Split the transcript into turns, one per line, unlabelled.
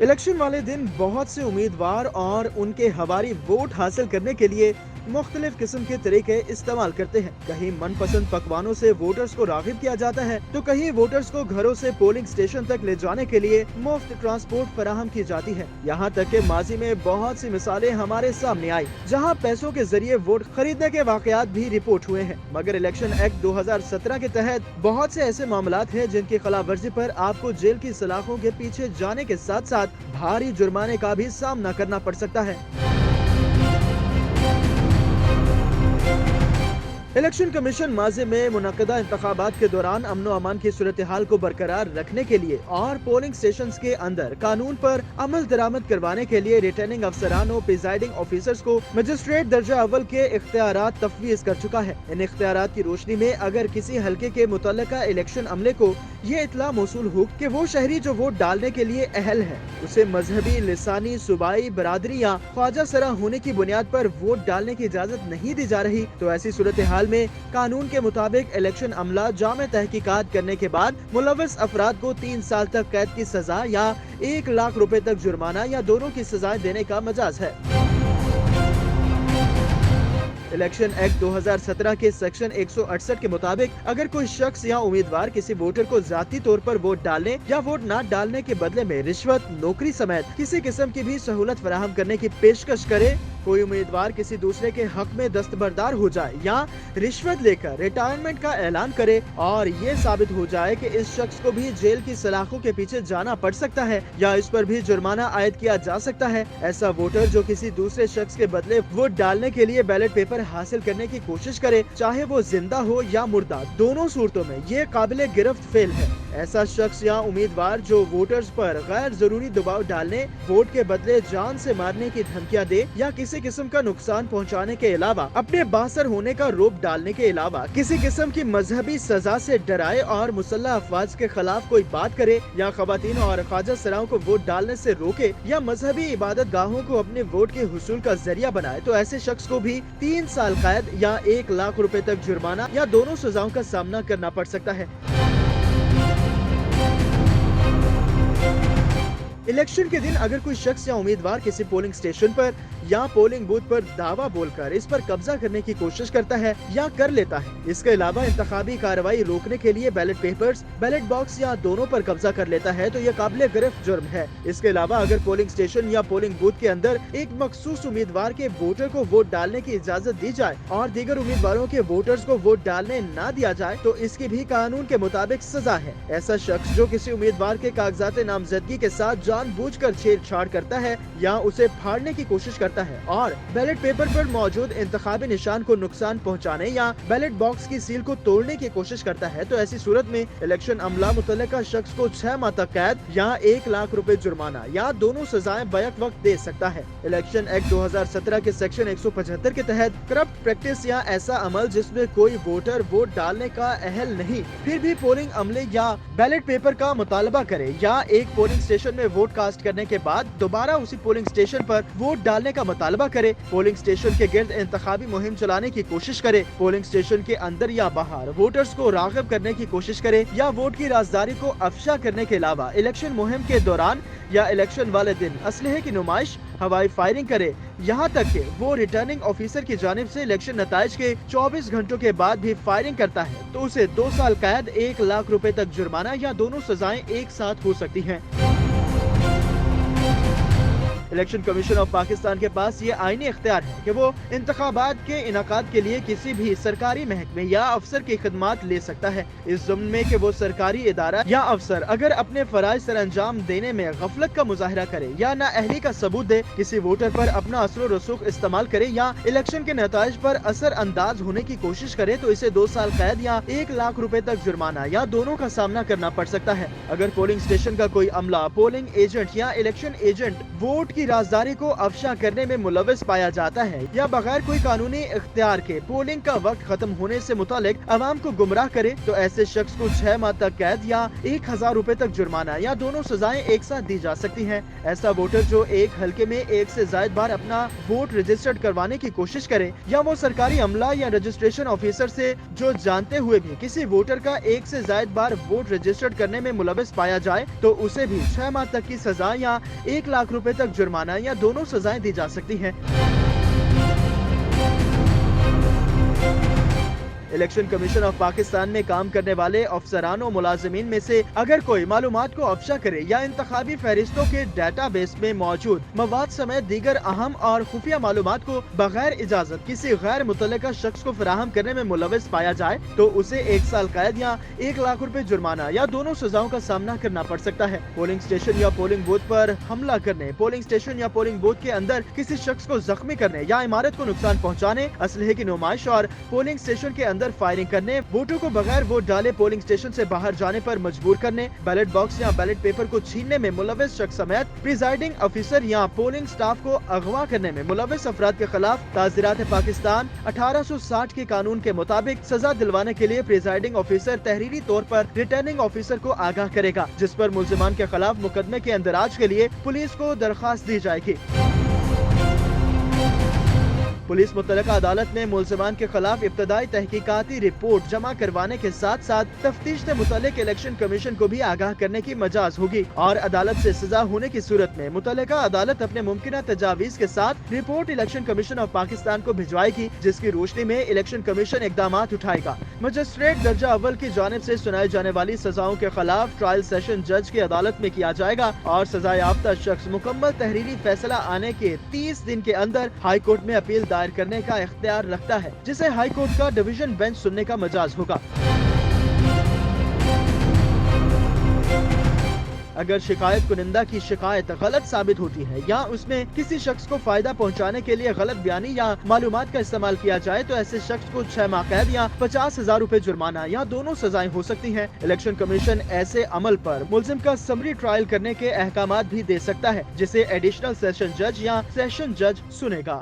Election वाले दिन बहुत से उम्मीदवार और उनके हवारी वोट हासिल करने के लिए मुख्तलिफ किस्म के तरीके इस्तेमाल करते हैं। कहीं मनपसंद पकवानों से वोटर्स को राग़िब किया जाता है, तो कहीं वोटर्स को घरों से पोलिंग स्टेशन तक ले जाने के लिए मुफ्त ट्रांसपोर्ट फराहम की जाती है। यहाँ तक कि माजी में बहुत सी मिसालें हमारे सामने आई, जहाँ पैसों के जरिए वोट खरीदने के वाकयात भी रिपोर्ट हुए हैं। मगर इलेक्शन एक्ट 2017 के तहत बहुत से ऐसे मामलात हैं जिनकी खिलाफ वर्जी पर आपको जेल की सलाखों के पीछे जाने के साथ साथ भारी जुर्माने का भी सामना करना पड़ सकता है। इलेक्शन कमीशन माज़ी में मुनक़दा इंतखाबात के दौरान अमन व अमान की सूरत हाल को बरकरार रखने के लिए और पोलिंग स्टेशन के अंदर कानून पर अमल दरामद करवाने के लिए रिटर्निंग अफसरान और प्रिजाइडिंग ऑफिसर्स को मजिस्ट्रेट दर्जा अव्वल के इख्तियारात तफवीज़ कर चुका है। इन इख्तियारात की रोशनी में अगर किसी हल्के के मुतल्लिका इलेक्शन अमले को ये इतला मौसूल हो कि वो शहरी जो वोट डालने के लिए अहल है, उसे मजहबी, लिसानी, सूबाई, बरादरी या ख्वाजा सरा होने की बुनियाद पर वोट डालने की इजाज़त नहीं दी जा रही, तो ऐसी सूरत हाल में कानून के मुताबिक इलेक्शन अमला जामे तहकीकात करने के बाद मुलव्वस अफराद को 3 साल तक कैद की सजा या 1 लाख रुपए तक जुर्माना या दोनों की सजाएं देने का मजाज है। इलेक्शन एक्ट 2017 के सेक्शन 168 के मुताबिक अगर कोई शख्स या उम्मीदवार किसी वोटर को जाती तौर पर वोट डालने या वोट न डालने के बदले में रिश्वत, नौकरी समेत किसी किस्म की भी सहूलत फराहम करने की पेशकश करे, कोई उम्मीदवार किसी दूसरे के हक में दस्तबरदार हो जाए या रिश्वत लेकर रिटायरमेंट का ऐलान करे और ये साबित हो जाए कि इस शख्स को भी जेल की सलाखों के पीछे जाना पड़ सकता है या इस पर भी जुर्माना आयद किया जा सकता है, ऐसा वोटर जो किसी दूसरे शख्स के बदले वोट डालने के लिए बैलेट पेपर हासिल करने की कोशिश करे, चाहे वो जिंदा हो या मुर्दा, दोनों सूरतों में ये काबिले गिरफ्त फेल है। ऐसा शख्स या उम्मीदवार जो वोटर्स पर गैर जरूरी दबाव डालने, वोट के बदले जान से मारने की धमकियां दे या किसी किस्म का नुकसान पहुंचाने के अलावा अपने बासर होने का रोप डालने के अलावा किसी किस्म की मजहबी सजा से डराए और मुसल्लह अफवाज के खिलाफ कोई बात करे या खवातीन और ख्वाजा सराओं को वोट डालने से रोके या मजहबी इबादत गाहों को अपने वोट के हुसूल का जरिया बनाए, तो ऐसे शख्स को भी 3 साल कैद या 1 लाख रुपए तक जुर्माना या दोनों सजाओं का सामना करना पड़ सकता है। इलेक्शन के दिन अगर कोई शख्स या उम्मीदवार किसी पोलिंग स्टेशन पर या पोलिंग बूथ पर दावा बोलकर इस पर कब्जा करने की कोशिश करता है या कर लेता है, इसके अलावा इंतखाबी कार्रवाई रोकने के लिए बैलेट पेपर्स, बैलेट बॉक्स या दोनों पर कब्जा कर लेता है, तो यह काबिले गिरफ्त जुर्म है। इसके अलावा अगर पोलिंग स्टेशन या पोलिंग बूथ के अंदर एक मखसूस उम्मीदवार के वोटर को वोट डालने की इजाजत दी जाए और दीगर उम्मीदवारों के वोटर्स को वोट डालने न दिया जाए, तो इसकी भी कानून के मुताबिक सजा है। ऐसा शख्स जो किसी उम्मीदवार के कागजात नामजदगी के साथ जानबूझकर छेड़छाड़ करता है या उसे फाड़ने की कोशिश करता है और बैलेट पेपर पर मौजूद इंतखाबी निशान को नुकसान पहुंचाने या बैलेट बॉक्स की सील को तोड़ने की कोशिश करता है, तो ऐसी सूरत में इलेक्शन अमला मुतल्लिका शख्स को 6 माह तक कैद या 1 लाख रुपए जुर्माना या दोनों सजाएं बैक वक्त दे सकता है। इलेक्शन एक्ट 2017 के सेक्शन 175 के तहत करप्ट प्रैक्टिस या ऐसा अमल जिसमें कोई वोटर वोट डालने का अहल नहीं फिर भी पोलिंग अमले या बैलेट पेपर का मुतालबा करे या एक पोलिंग स्टेशन में वोट कास्ट करने के बाद दोबारा उसी पोलिंग स्टेशन पर वोट डालने का मुतालबा करे, पोलिंग स्टेशन के गिर्द इंतखाबी मुहिम चलाने की कोशिश करे, पोलिंग स्टेशन के अंदर या बाहर वोटर्स को राग़िब करने की कोशिश करे या वोट की राजदारी को अफशा करने के अलावा इलेक्शन मुहिम के दौरान या इलेक्शन वाले दिन असलहे की नुमाइश, हवाई फायरिंग करे, यहाँ तक कि वो रिटर्निंग ऑफिसर की जानिब से इलेक्शन नताइज के 24 घंटों के बाद भी फायरिंग करता है, तो उसे 2 साल कैद, 1 लाख रुपए तक जुर्माना या दोनों सजाएं एक साथ हो सकती हैं। इलेक्शन कमीशन ऑफ पाकिस्तान के पास ये आईनी इख्तियार है कि वो इंतखाबात के इनाकाद के लिए किसी भी सरकारी महकमे या अफसर की खिदमात ले सकता है, इस ज़म्न में कि वो सरकारी इदारा या अफसर अगर अपने फराइज सर अंजाम देने में गफलत का मुजाहरा करे या नाअहली का सबूत दे, किसी वोटर पर अपना असर व रसूख इस्तेमाल करे या इलेक्शन के नताइज पर असर अंदाज होने की कोशिश करे, तो इसे 2 साल कैद या 1 लाख रुपए तक जुर्माना या दोनों का सामना करना पड़ सकता है। अगर पोलिंग स्टेशन का कोई अमला, पोलिंग एजेंट या इलेक्शन एजेंट वोट की राजदारी को अफशा करने में मुलविस पाया जाता है या बगैर कोई कानूनी इख्तियार के पोलिंग का वक्त खत्म होने से मुतालिक अवाम को गुमराह करे तो ऐसे शख्स को 6 माह तक कैद या 1000 रुपए तक जुर्माना या दोनों सजाएं एक साथ दी जा सकती हैं। ऐसा वोटर जो एक हलके में एक से ज्यादा बार अपना वोट रजिस्टर्ड करवाने की कोशिश करे या वो सरकारी अमला या रजिस्ट्रेशन ऑफिसर से जो जानते हुए भी किसी वोटर का एक से ज्यादा बार वोट रजिस्टर्ड करने में मुलविस पाया जाए तो उसे भी 6 माह तक की सजा या 1 लाख रुपए तक जुर्माना या दोनों सजाएं दी जा सकती हैं। इलेक्शन कमीशन ऑफ पाकिस्तान में काम करने वाले अफसरान और मुलाजिमीन में से अगर कोई मालूमात को अफशा करे या इंतखाबी फहरिस्तों के डेटाबेस में मौजूद मवाद समेत दीगर अहम और खुफिया मालूमात को बगैर इजाजत किसी गैर मुतल्लिका शख्स को फराहम करने में मुलविस पाया जाए तो उसे 1 साल कैद या 1 लाख रुपए जुर्माना या दोनों सजाओं का सामना करना पड़ सकता है। पोलिंग स्टेशन या पोलिंग बूथ पर हमला करने, पोलिंग स्टेशन या पोलिंग बूथ के अंदर किसी शख्स को जख्मी करने या इमारत को नुकसान पहुँचाने, असलहे की नुमाइश और पोलिंग स्टेशन के अंदर फायरिंग करने, वोटों को बगैर वोट डाले पोलिंग स्टेशन से बाहर जाने पर मजबूर करने, बैलेट बॉक्स या बैलेट पेपर को छीनने में मुलविस शख्स समेत प्रिजाइडिंग ऑफिसर या पोलिंग स्टाफ को अगवा करने में मुलविस अफराद के खिलाफ ताज़ीरात पाकिस्तान 1860 के कानून के मुताबिक सजा दिलवाने के लिए प्रिजाइडिंग ऑफिसर तहरीरी तौर पर रिटर्निंग ऑफिसर को आगाह करेगा, जिस पर मुल्जिमान के खिलाफ मुकदमे के अंदराज के लिए पुलिस को दरख्वास्त दी जाएगी। पुलिस मुतल्लिका अदालत में मुल्जिमान के खिलाफ इब्तदाई तहकीकाती रिपोर्ट जमा करवाने के साथ साथ तफ्तीश से मुतल्लिक इलेक्शन कमीशन को भी आगाह करने की मजाज होगी और अदालत से सजा होने की सूरत में मुतल्लिका अदालत अपने मुमकिन तजावीज के साथ report election commission of Pakistan को भिजवाएगी, जिसकी रोशनी में इलेक्शन कमीशन इकदाम उठाएगा। मजिस्ट्रेट दर्जा अव्वल की जानिब से सुनाई जाने वाली सजाओं के खिलाफ ट्रायल सेशन जज की अदालत में किया जाएगा और सजा याफ्ता शख्स मुकम्मल तहरीरी फैसला आने के 30 दिन के अंदर हाई कोर्ट में अपील दायर करने का इख्तियार रखता है, जिसे हाई कोर्ट का डिवीजन बेंच सुनने का मजाज होगा। अगर शिकायत कुनिंदा की शिकायत गलत साबित होती है या उसमें किसी शख्स को फायदा पहुंचाने के लिए गलत बयानी या मालूमात का इस्तेमाल किया जाए तो ऐसे शख्स को 6 माह कैद या 50,000 रुपए जुर्माना या दोनों सजाएं हो सकती हैं। इलेक्शन कमीशन ऐसे अमल पर मुल्जिम का समरी ट्रायल करने के अहकामात भी दे सकता है, जिसे एडिशनल सेशन जज या सेशन जज सुनेगा।